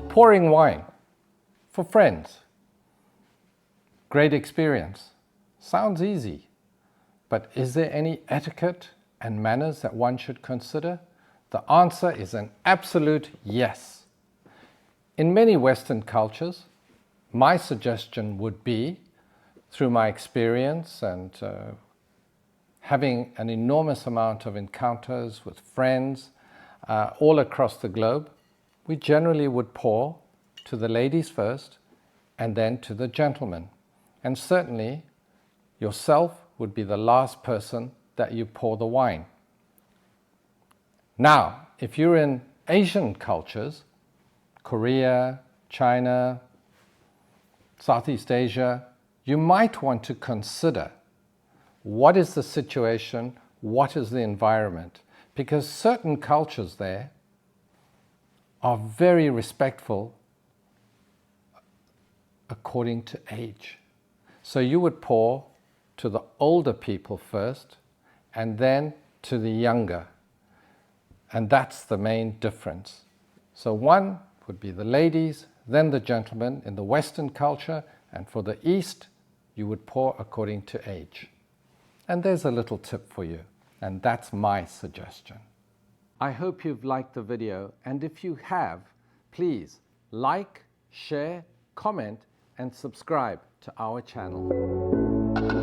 Pouring wine for friends. Great experience. Sounds easy, but is there any etiquette and manners that one should consider? The answer is an absolute yes. In many Western cultures, my suggestion would be, through my experience and having an enormous amount of encounters with friends all across the globe, we generally would pour to the ladies first and then to the gentlemen. And certainly yourself would be the last person that you pour the wine. Now, if you're in Asian cultures, Korea, China, Southeast Asia, you might want to consider what is the situation, what is the environment, because certain cultures there are very respectful according to age. So you would pour to the older people first and then to the younger. And that's the main difference. So one would be the ladies, then the gentlemen in the Western culture, and for the East, you would pour according to age. And there's a little tip for you, and that's my suggestion. I hope you've liked the video, and if you have, please like, share, comment, and subscribe to our channel.